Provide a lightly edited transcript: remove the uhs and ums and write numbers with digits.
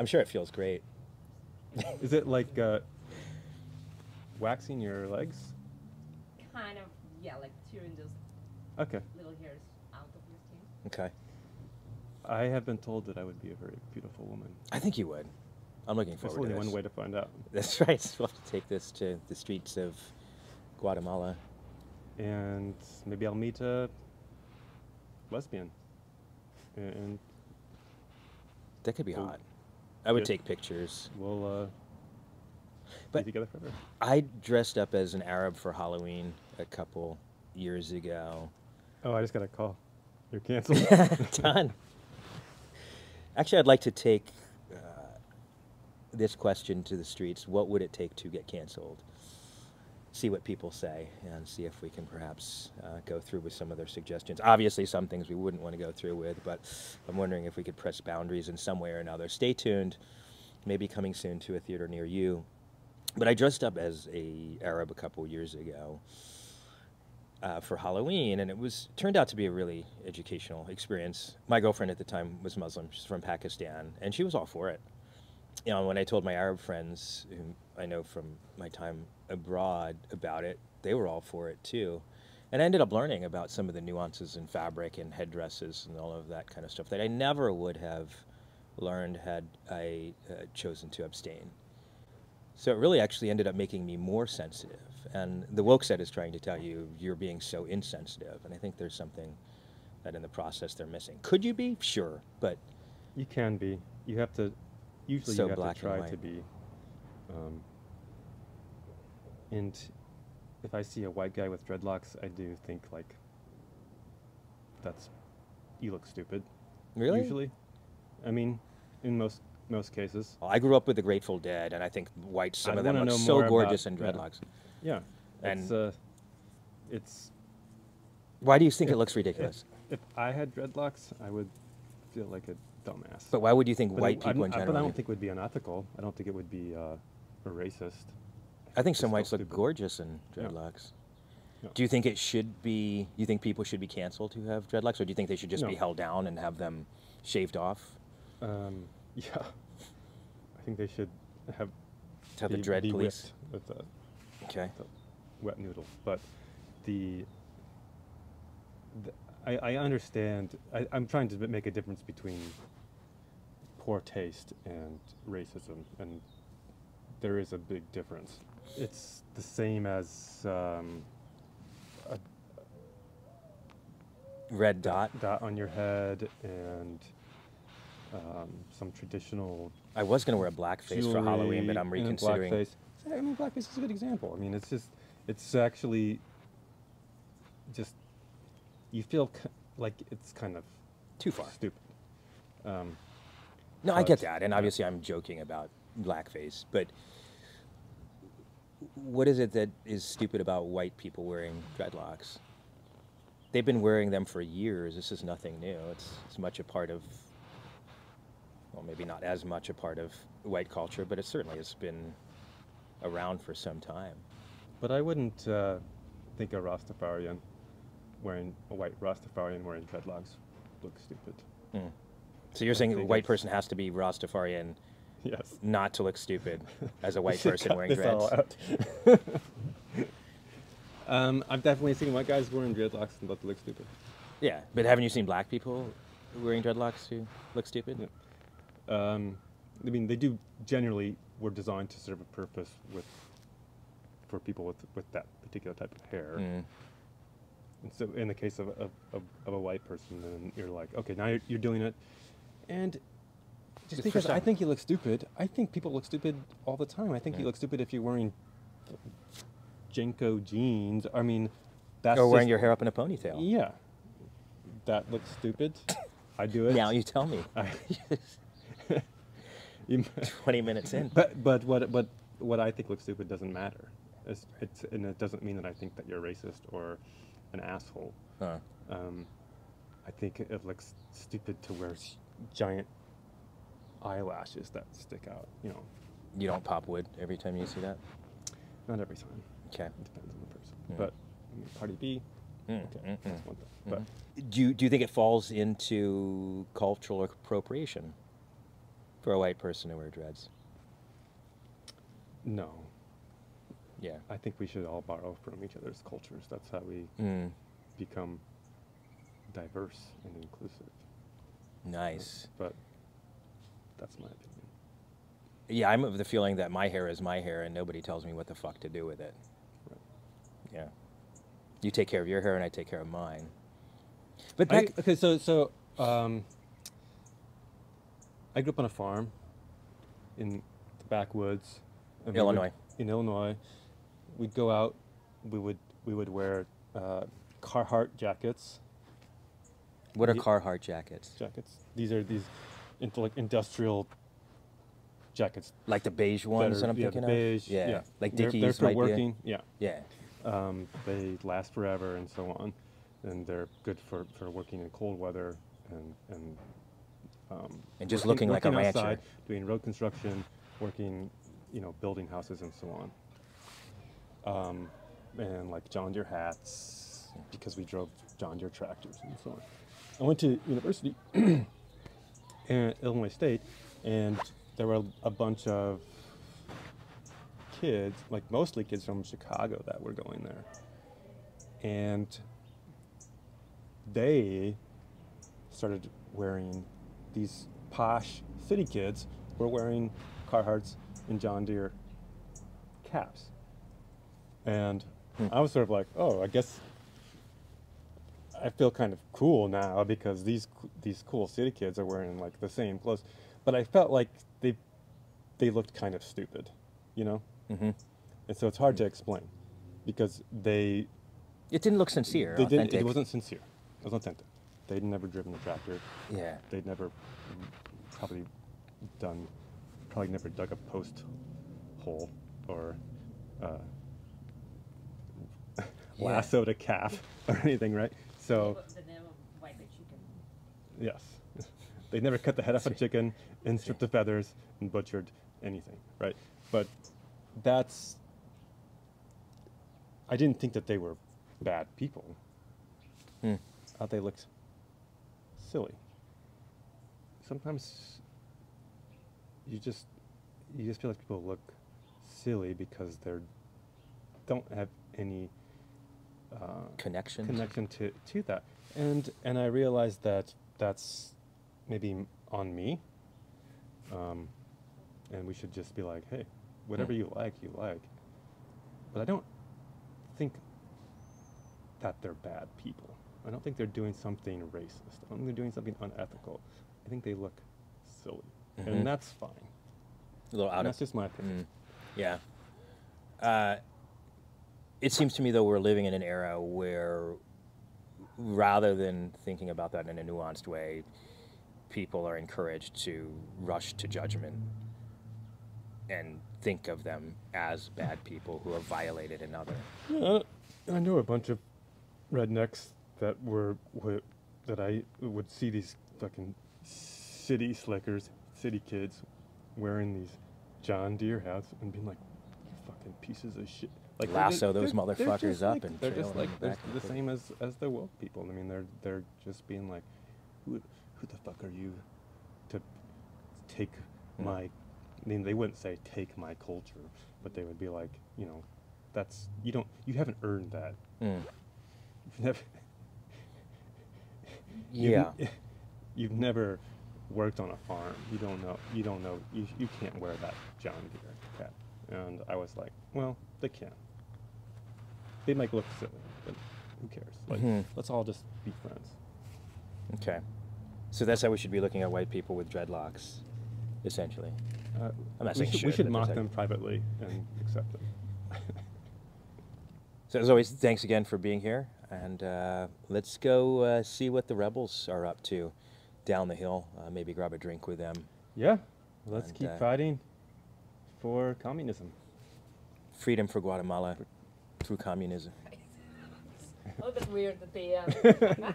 I'm sure it feels great. Is it like waxing your legs? Kind of, yeah, like tearing those Okay. little hairs out of your skin. Okay. I have been told that I would be a very beautiful woman. I think you would. I'm looking There's forward only to this. one way to find out. That's right. We'll have to take this to the streets of Guatemala. And maybe I'll meet a lesbian. And That could be Well, hot. I would yeah. take pictures. we'll But be together forever. I dressed up as an Arab for Halloween a couple years ago. Oh, I just got a call. You're canceled. Done. Actually, I'd like to take this question to the streets. What would it take to get canceled? See what people say and see if we can perhaps go through with some of their suggestions. Obviously, some things we wouldn't want to go through with, but I'm wondering if we could press boundaries in some way or another. Stay tuned. Maybe coming soon to a theater near you. But I dressed up as a Arab a couple years ago for Halloween, and it turned out to be a really educational experience. My girlfriend at the time was Muslim. She's from Pakistan, and she was all for it. You know, when I told my Arab friends, whom I know from my time abroad, about it, they were all for it too. And I ended up learning about some of the nuances in fabric and headdresses and all of that kind of stuff that I never would have learned had I chosen to abstain. So it really actually ended up making me more sensitive. And the woke set is trying to tell you you're being so insensitive. And I think there's something that in the process they're missing. Could you be? Sure. But You can be. You have to. Usually, So you have black to and try white. to be. And if I see a white guy with dreadlocks, I do think like. You look stupid. really? Usually, I mean, in most cases. Well, I grew up with the Grateful Dead, and I think white, some I of them wanna look know so more gorgeous in about- dreadlocks. Yeah. And- It's Why do you think it If- looks ridiculous? if I had dreadlocks, I would feel like a dumbass. But why would you think But white it- people in But I general? don't think it would be unethical. I don't think it would be a racist. I think It's some so whites look stupid. gorgeous in Yeah. dreadlocks. Yeah. Do you think it should be? You think people should be canceled who have dreadlocks, or do you think they should just No. be held down and have them shaved off? Yeah, I think they should have To have the dread be police. whipped with Okay. the wet noodle. But I understand. I'm trying to make a difference between poor taste and racism, and there is a big difference. It's the same as a Red dot. dot on your head and some traditional I was going to wear a blackface for Halloween, but jewelry I'm and reconsidering. blackface. I mean, blackface is a good example. I mean, it's actually just you feel like it's kind of Too far. stupid. No, I get but- that, and yeah. obviously I'm joking about blackface, but what is it that is stupid about white people wearing dreadlocks? They've been wearing them for years. This is nothing new. It's much a part of, well, maybe not as much a part of white culture, but it certainly has been around for some time. But I wouldn't think a Rastafarian a white Rastafarian wearing dreadlocks looks stupid. So you're saying a think white it's- person has to be Rastafarian Yes. not to look stupid as a white should person cut wearing this all dreads? out. I've definitely seen white guys wearing dreadlocks and that look stupid. Yeah, but haven't you seen black people wearing dreadlocks who look stupid? Yeah. I mean, they do generally were designed to serve a purpose for people with that particular type of hair. Mm. And so, in the case of a white person, then you're like, okay, now you're doing it, and just It's because for I some. think you look stupid, I think people look stupid all the time. I think you Yeah. look stupid if you're wearing Jenko jeans. I mean, that's Or wearing just- your hair up in a ponytail. Yeah, that looks stupid. I do it. Now you tell me. I, you- 20 minutes in. but what I think looks stupid doesn't matter. And it doesn't mean that I think that you're racist or an asshole. Huh. I think it looks stupid to wear giant eyelashes that stick out. You know, You don't pop wood every time you see that? not every time. Okay. It depends on the person. Mm. But I mean, Cardi B, Mm, okay, mm, that's mm, one thing. mm. Do you think it falls into cultural appropriation for a white person to wear dreads? No. Yeah. I think we should all borrow from each other's cultures. That's how we become diverse and inclusive. Nice. But that's my opinion. Yeah, I'm of the feeling that my hair is my hair and nobody tells me what the fuck to do with it. Right. Yeah. You take care of your hair and I take care of mine. But back Okay, I grew up on a farm in the backwoods of Illinois. In Illinois, we'd go out. We would wear Carhartt jackets. What are Carhartt jackets? These are like industrial jackets. Like the beige ones that I'm thinking the beige, of? Yeah. Like They're Dickies for might be working. a- Yeah. Yeah. They last forever and so on, and they're good for working in cold weather And just looking like a working rancher. outside, doing road construction, working, building houses and so on. And like John Deere hats because we drove John Deere tractors and so on. I went to university in Illinois State, and there were a bunch of kids, like mostly kids from Chicago, that were going there. And they started wearing, these posh city kids were wearing Carhartts and John Deere caps. And I was sort of like, oh, I guess I feel kind of cool now because these cool city kids are wearing like the same clothes. But I felt like they looked kind of stupid, Mm-hmm. And so it's hard to explain because It didn't look sincere, authentic. it wasn't sincere. It was authentic. They'd never driven a tractor. Yeah. They'd never probably never dug a post hole or lassoed a calf or anything, right? So The name of white chicken. yes, they never cut the head off a chicken and stripped the feathers and butchered anything, right? But I didn't think that they were bad people. I thought they looked silly. Sometimes you just feel like people look silly because they don't have any Connection to that, and I realized that that's maybe on me, and we should just be like, hey, whatever you like, but I don't think that they're bad people. I don't think they're doing something racist. I don't think they're doing something unethical. I think they look silly, and that's fine. A little out And of that's just my opinion. Yeah. It seems to me, though, we're living in an era where, rather than thinking about that in a nuanced way, people are encouraged to rush to judgment and think of them as bad people who have violated another. Yeah, I know a bunch of rednecks that that I would see these fucking city slickers, city kids, wearing these John Deere hats and being like, "You fucking pieces of shit!" Like Lasso those they're motherfuckers just up like, and they're trail just them like back the same as the woke people. I mean, they're just being like, "Who the fuck are you to take my?" I mean, they wouldn't say "take my culture," but they would be like, that's you haven't earned that. You've never. Yeah. You've never worked on a farm. You don't know. You can't wear that John Deere cap. And I was like, well, they can. They might look silly, but who cares? Like, let's all just be friends. Okay. So that's how we should be looking at white people with dreadlocks, essentially. I'm not saying we should but mock that's them privately and accept them. So as always, thanks again for being here, and let's go see what the rebels are up to down the hill. Maybe grab a drink with them. Yeah, let's And, keep fighting for communism. Freedom for Guatemala through communism. Oh, that's weird at the end.